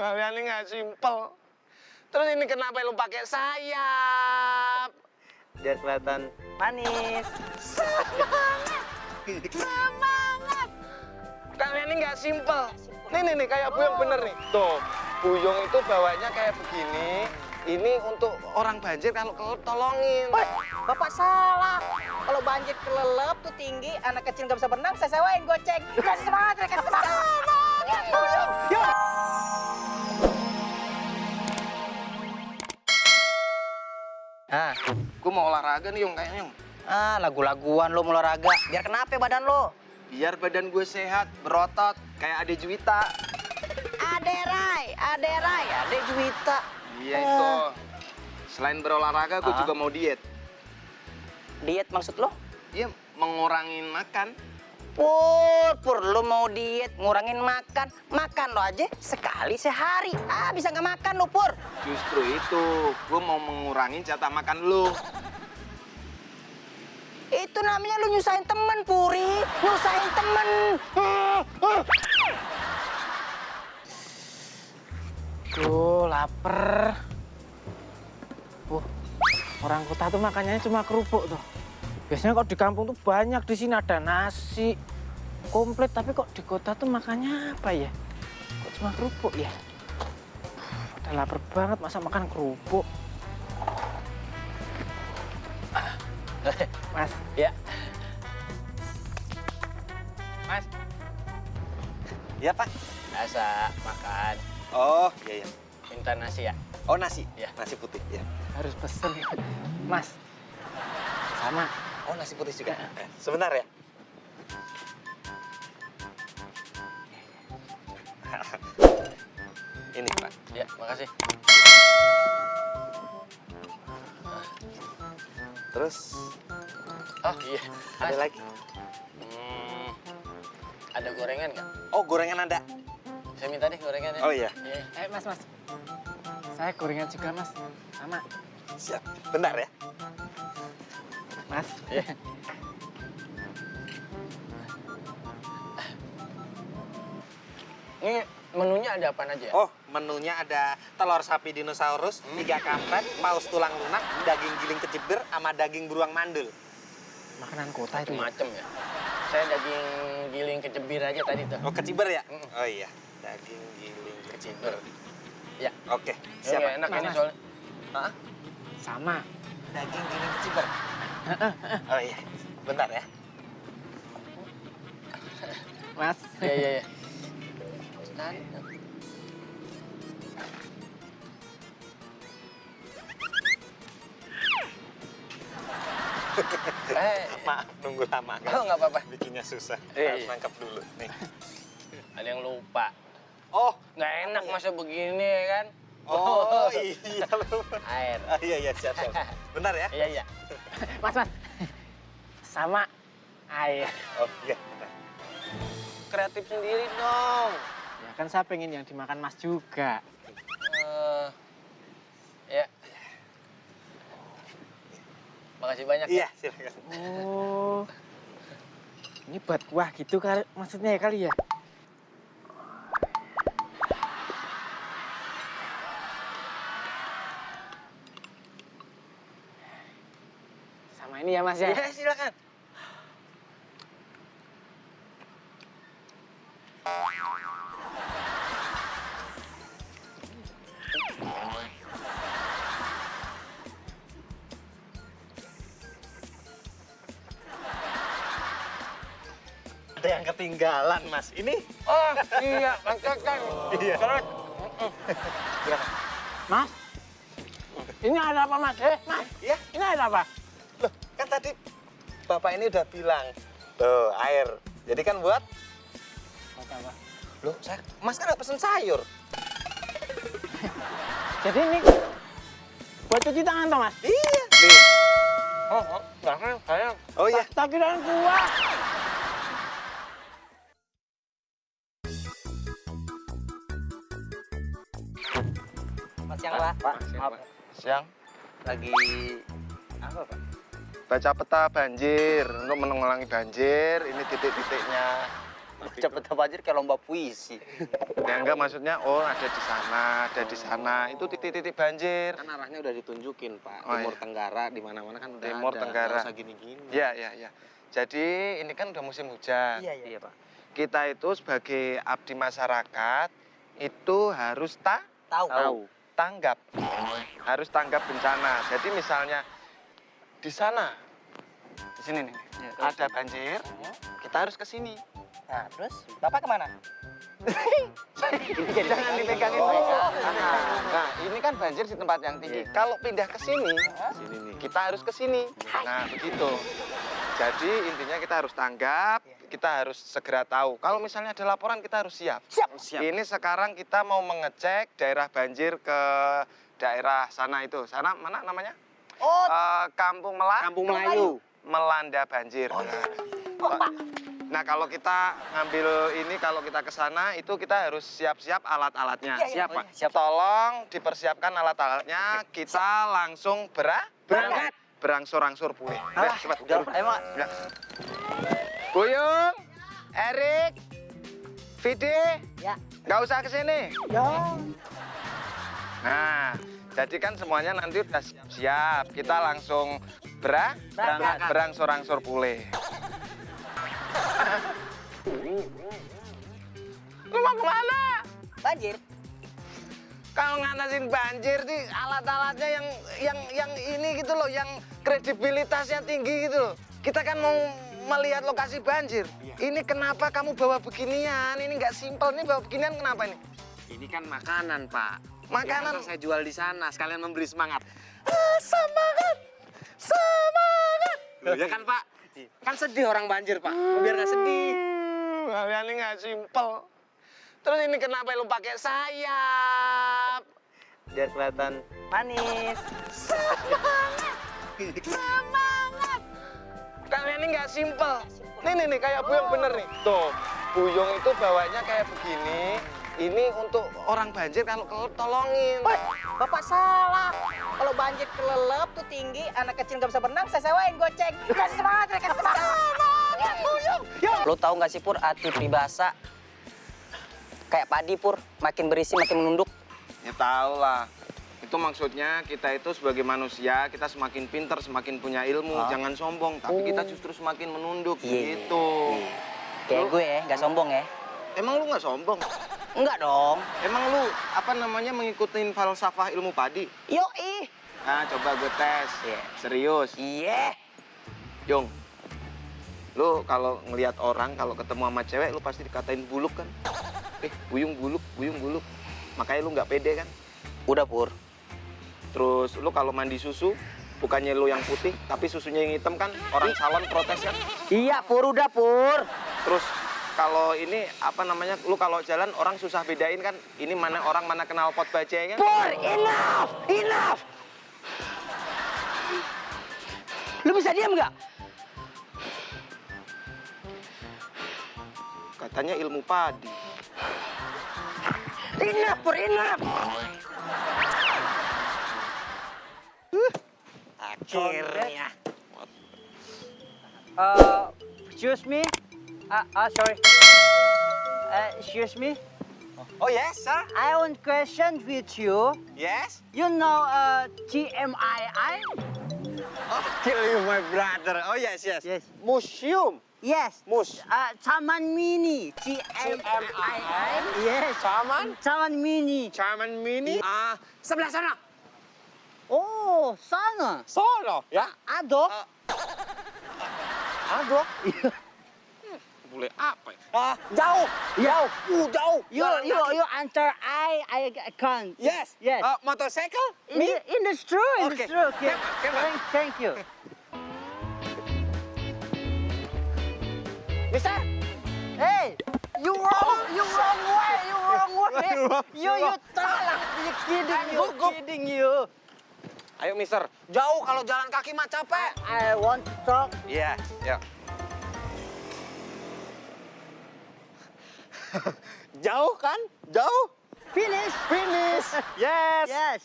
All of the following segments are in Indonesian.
Kalian ini nggak simpel. Terus ini kenapa lu pakai sayap? Biar kelihatan manis. Semangat! Semangat! Kalian ini nggak simpel. Nih, kayak Buyung bener nih. Tuh, Buyung itu bawanya kayak begini. Ini untuk orang banjir kalau kelelep tolongin. Woi, Bapak salah. Kalau banjir kelelep tuh tinggi, anak kecil nggak bisa berenang, saya sewain goceng. Kasih semangat, kasih semangat. Yuk. Ah, gua mau olahraga nih, Yung, kayaknya, Yung. Lagu-laguan lo mau olahraga. Biar kenapa badan lo? Biar badan gue sehat, berotot, kayak Ade Juwita. Ade Juwita. Iya itu. Selain berolahraga, gue juga mau diet. Diet maksud lo? Iya, mengurangin makan. Pur, lo mau diet, ngurangin makan. Makan lo aja sekali sehari. Bisa nggak makan lo, Pur? Justru itu, gue mau mengurangin jatah makan lu. Itu namanya lu nyusahin temen, Puri. Nyusahin temen. Tuh, lapar. Orang kota tuh makannya cuma kerupuk tuh. Biasanya kok di kampung tuh banyak, di sini ada nasi komplit, tapi kok di kota tuh makannya apa ya? Kok cuma kerupuk ya? Udah lapar banget, masa makan kerupuk? Mas, Ya. Mas. Ya, Pak. Biasa makan. Oh, iya. Minta nasi ya? Oh, nasi? Ya. Nasi putih, ya. Harus pesen. Mas, sama. Oh, nasi putih juga. Sebentar ya. Ini, Pak. Ya, makasih. Terus, Oh iya. ada lagi? Ada gorengan nggak? Oh, gorengan ada. Saya minta deh gorengannya. Oh, iya. Iya. Mas. Saya gorengan juga, Mas. Sama. Siap. Bentar ya. Mas. Iya. Ini menunya ada apa aja ya? Oh, menunya ada telur sapi dinosaurus, 3 kampret, paus tulang lunak, daging giling kecibir, sama daging beruang mandul. Makanan kota itu. Macem-macem ya. Saya daging giling kecebir aja tadi tuh. Oh, kecibir ya? Oh iya, daging giling kecibir. Ya. Oke, Siap, siap. enak ini Mas. soalnya. Hah? Sama. Daging giling kecibir. Oh iya, bentar ya. Mas. Iya. Maaf, nunggu lama kan? Oh, nggak apa-apa. Bikinnya susah, Iya, harus iya. nangkep dulu. Nih. Ada yang lupa. Oh, Nggak enak masa begini ya kan? oh iya lupa. Air. Oh, iya, siap. Bentar ya. Iya. Mas. Sama air. Oh iya, bentar. Kreatif sendiri dong. Ya kan saya pengen yang dimakan Mas juga. Ya. Makasih banyak. Iya, silakan. Oh. Ini buat kuah gitu kali, maksudnya ya kali ya? Sama ini ya Mas ya? Iya, silakan. Ada yang ketinggalan, Mas. Ini? Oh, iya, kan. Iya. Terus. Mas? Ini ada apa Mas? Mas? Iya. Ini ada apa? Loh, kan tadi Bapak ini udah bilang. Tuh, air. Jadi kan buat? Apa? Loh, Mas kan nggak pesen sayur. Jadi ini buat cuci tangan toh Mas? Iya. Nih. Nggak kan, saya. Oh iya. Tak kirain kuah. Siang, Pak. Pak, maaf. Siang. Lagi apa, Pak? Baca peta banjir untuk menanggulangi banjir. Ini titik-titiknya. Cepet banjir kayak lomba puisi. Ya enggak, maksudnya ada di sana, ada di sana. Itu titik-titik banjir. Kan arahnya udah ditunjukin, Pak. Oh, Timur iya. Tenggara di mana-mana kan udah Timur ada. Tenggara. Nggak usah gini-gini. Ya, ya, ya. Jadi ini kan udah musim hujan. Iya, Pak. Kita itu sebagai abdi masyarakat itu harus Tahu. tanggap. Harus tanggap bencana. Jadi misalnya di sana, di sini nih, ada banjir, kita harus ke sini. Nah, terus Bapak kemana? Jangan dipegangin. Nah, ini kan banjir di tempat yang tinggi. Kalau pindah ke sini, Sini nih. kita harus ke sini. Nah, begitu. Jadi intinya kita harus tanggap, kita harus segera tahu. Kalau misalnya ada laporan, kita harus siap. Siap. Ini sekarang kita mau mengecek daerah banjir ke daerah sana itu. Sana mana namanya? Oh, Kampung Melayu. Melanda banjir. Nah, kalau kita ngambil ini, kalau kita ke sana, itu kita harus siap-siap alat-alatnya. Iya, iya. Siap, Pak. Siap. Tolong dipersiapkan alat-alatnya. Kita langsung Berangkat. berangsur-angsur pulih. Alah, Cepat. udah, emang. Ya. Buyung, Erik, Vidi, Ya. nggak usah ke sini. Ya. Nah, jadi kan semuanya nanti udah siap-siap. Kita langsung Berangkat. berangsur-angsur pulih. Lu mau kemana? Banjir. Kalau ngatasin banjir nih alat-alatnya yang ini gitu loh, yang kredibilitasnya tinggi gitu loh. Kita kan mau melihat lokasi banjir. Ini kenapa kamu bawa beginian? Ini nggak simpel. Ini bawa beginian kenapa ini? Ini kan makanan, Pak. Makanan? Yang saya jual di sana, sekalian memberi semangat. Semangat! Semangat! Loh, ya kan, Pak? Kan sedih orang banjir, Pak. Biar nggak sedih. Kalian ini nggak simpel. Terus ini kenapa lu pakai sayap? Biar kelihatan Manis. Semangat! Kalian ini nggak simpel. Nih, kayak Buyung bener nih. Tuh, Buyung itu bawanya kayak begini. Ini untuk orang banjir kalau kelelep tolongin. Woi, Bapak salah. Kalau banjir kelelep tuh tinggi, anak kecil nggak bisa berenang, saya sewain goceng. Kasih semangat, kasih semangat. Semangat, Buyung. Lo tahu nggak sih Pur, hati pribasa kayak padi Pur, makin berisi makin menunduk. Ya tahu lah. Itu maksudnya kita itu sebagai manusia, kita semakin pinter, semakin punya ilmu. Jangan sombong, tapi kita justru semakin menunduk. Iya. Gitu. Kayak gue ya, nggak sombong ya. Emang lu nggak sombong? Enggak dong. Emang lu apa namanya mengikutin falsafah ilmu padi? Yoi. Nah, coba gue tes. Iya. Serius. Iya. Yung, lu kalau ngelihat orang, kalau ketemu sama cewek, lu pasti dikatain buluk kan? Buyung buluk, Buyung buluk. Makanya lu nggak pede kan? Udah Pur. Terus lu kalau mandi susu, bukannya lu yang putih, tapi susunya yang hitam kan? Orang salon protes kan? Iya Pur, udah Pur. Terus kalau ini apa namanya, lu kalau jalan orang susah bedain kan? Ini mana orang, mana kenal pot bajai kan? Pur, enough, enough. Lu bisa diam nggak? Katanya ilmu padi. Enough Pur, enough. Akhirnya. Excuse me. Sorry. Excuse me. Oh, yes, sir. I want question with you. Yes. You know TMII? Kill you, my brother. Oh, yes. Yes. Museum. Yes. Mus. Taman Mini. TMII. Yes. Taman Mini. Charman Mini. Sebelah sana. Oh, sana. Sono, ya. Ada. Aduh. Boleh apa ya? Jauh. Jauh. Jauh. You answer I can't. Yes. Yes. Motorcycle? In the true. Okay. Okay. Come on. Thank you. Bisa? Hey, you wrong way. You talk. You kidding you. Ayo, mister. Jauh kalau jalan kaki mah capek. I want to talk. Iya, ya. Jauh kan? Jauh? Finish. Yes. Yes.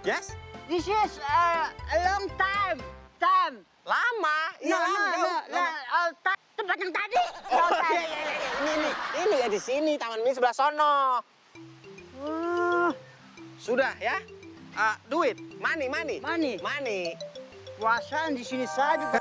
Yes? This is a long time. Lama. di sini, taman mini sebelah sono. Sudah ya? Duit, money. Mani, Money. puasaan di sini saja.